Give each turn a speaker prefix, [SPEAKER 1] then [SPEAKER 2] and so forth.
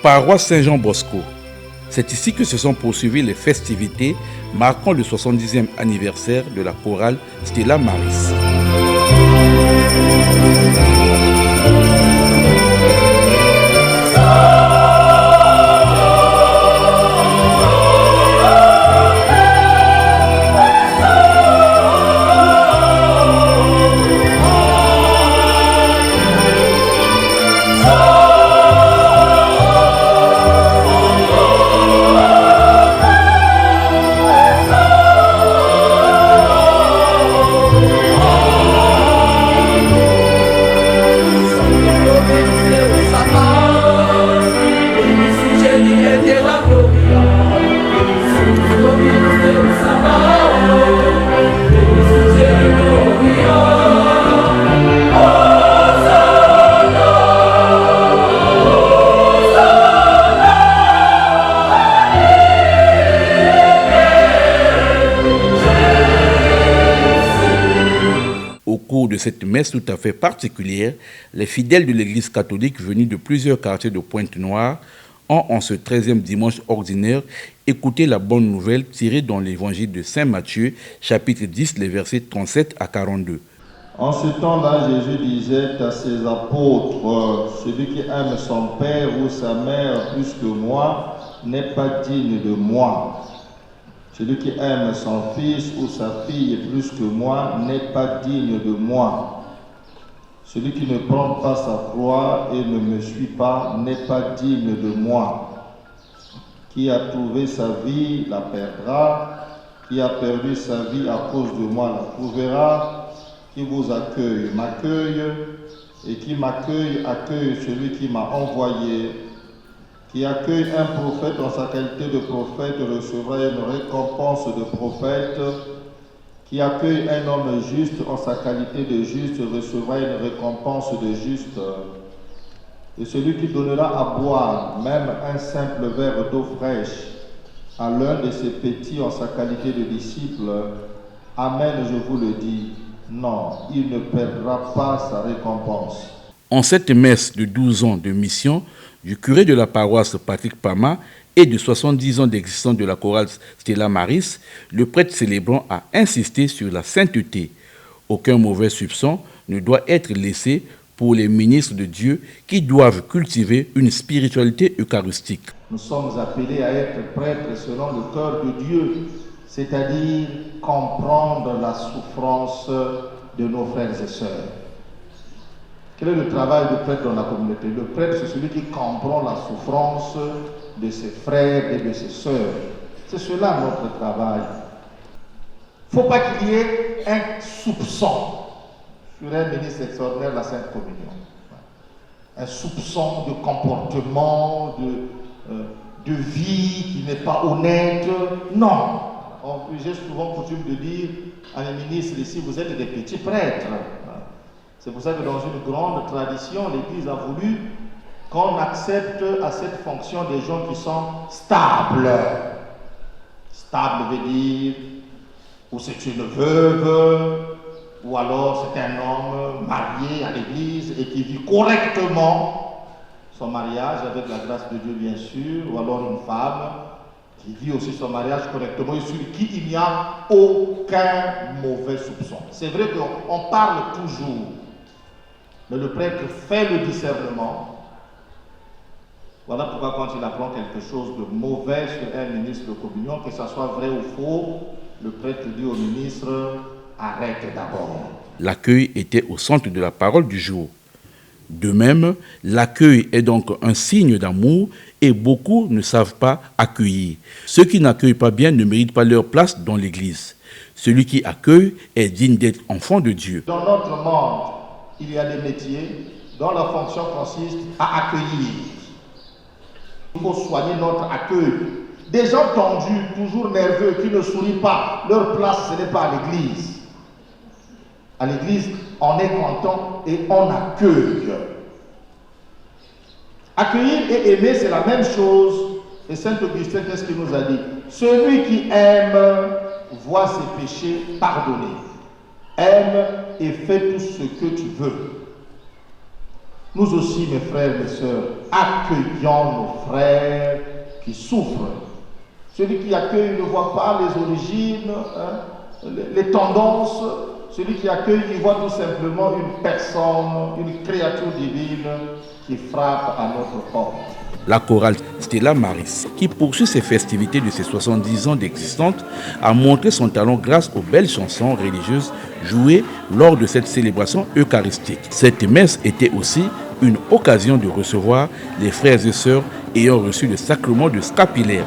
[SPEAKER 1] Paroisse Saint-Jean Bosco. C'est ici que se sont poursuivies les festivités marquant le 70e anniversaire de la chorale Stella Maris. Au cours de cette messe tout à fait particulière, les fidèles de l'Église catholique venus de plusieurs quartiers de Pointe-Noire ont, en ce 13e dimanche ordinaire, écouté la bonne nouvelle tirée dans l'Évangile de Saint Matthieu, chapitre 10, les versets 37 à 42.
[SPEAKER 2] En ce temps-là, Jésus disait à ses apôtres, « Celui qui aime son père ou sa mère plus que moi n'est pas digne de moi. Celui qui aime son fils ou sa fille plus que moi n'est pas digne de moi. Celui qui ne prend pas sa croix et ne me suit pas n'est pas digne de moi. Qui a trouvé sa vie la perdra, qui a perdu sa vie à cause de moi la trouvera. Qui vous accueille m'accueille, et qui m'accueille accueille celui qui m'a envoyé. Qui accueille un prophète en sa qualité de prophète recevra une récompense de prophète. Qui accueille un homme juste en sa qualité de juste recevra une récompense de juste. Et celui qui donnera à boire même un simple verre d'eau fraîche à l'un de ses petits en sa qualité de disciple, amen, je vous le dis, non, il ne perdra pas sa récompense.
[SPEAKER 1] En cette messe de 12 ans de mission du curé de la paroisse Patrick Pama et de 70 ans d'existence de la chorale Stella Maris, le prêtre célébrant a insisté sur la sainteté. Aucun mauvais soupçon ne doit être laissé pour les ministres de Dieu qui doivent cultiver une spiritualité eucharistique.
[SPEAKER 2] Nous sommes appelés à être prêtres selon le cœur de Dieu, c'est-à-dire comprendre la souffrance de nos frères et sœurs. Quel est le travail du prêtre dans la communauté? Le prêtre, c'est celui qui comprend la souffrance de ses frères et de ses sœurs. C'est cela notre travail. Il ne faut pas qu'il y ait un soupçon sur un ministre extraordinaire de la Sainte Communion. Un soupçon de comportement, de vie qui n'est pas honnête. Non. J'ai souvent coutume de dire à les ministres ici, vous êtes des petits prêtres. C'est pour ça que dans une grande tradition, l'Église a voulu qu'on accepte à cette fonction des gens qui sont stables. Stable veut dire, ou c'est une veuve, ou alors c'est un homme marié à l'Église et qui vit correctement son mariage avec la grâce de Dieu bien sûr, ou alors une femme qui vit aussi son mariage correctement et sur qui il n'y a aucun mauvais soupçon. C'est vrai qu'on parle toujours, mais le prêtre fait le discernement. Voilà pourquoi quand il apprend quelque chose de mauvais sur un ministre de communion, que ce soit vrai ou faux, le prêtre dit au ministre, arrête d'abord.
[SPEAKER 1] L'accueil était au centre de la parole du jour. De même, l'accueil est donc un signe d'amour et beaucoup ne savent pas accueillir. Ceux qui n'accueillent pas bien ne méritent pas leur place dans l'Église. Celui qui accueille est digne d'être enfant de Dieu.
[SPEAKER 2] Dans notre monde, il y a des métiers dont la fonction consiste à accueillir. Il faut soigner notre accueil. Des gens tendus, toujours nerveux, qui ne sourient pas, leur place ce n'est pas à l'Église. À l'Église, on est content et on accueille. Accueillir et aimer, c'est la même chose. Et Saint Augustin, qu'est-ce qu'il nous a dit? Celui qui aime voit ses péchés pardonnés. Aime et fais tout ce que tu veux. Nous aussi, mes frères et sœurs, accueillons nos frères qui souffrent. Celui qui accueille ne voit pas les origines, les tendances. Celui qui accueille, il voit tout simplement une personne, une créature divine qui frappe à notre porte.
[SPEAKER 1] La chorale Stella Maris, qui poursuit ses festivités de ses 70 ans d'existence, a montré son talent grâce aux belles chansons religieuses jouées lors de cette célébration eucharistique. Cette messe était aussi une occasion de recevoir les frères et sœurs ayant reçu le sacrement de scapulaire.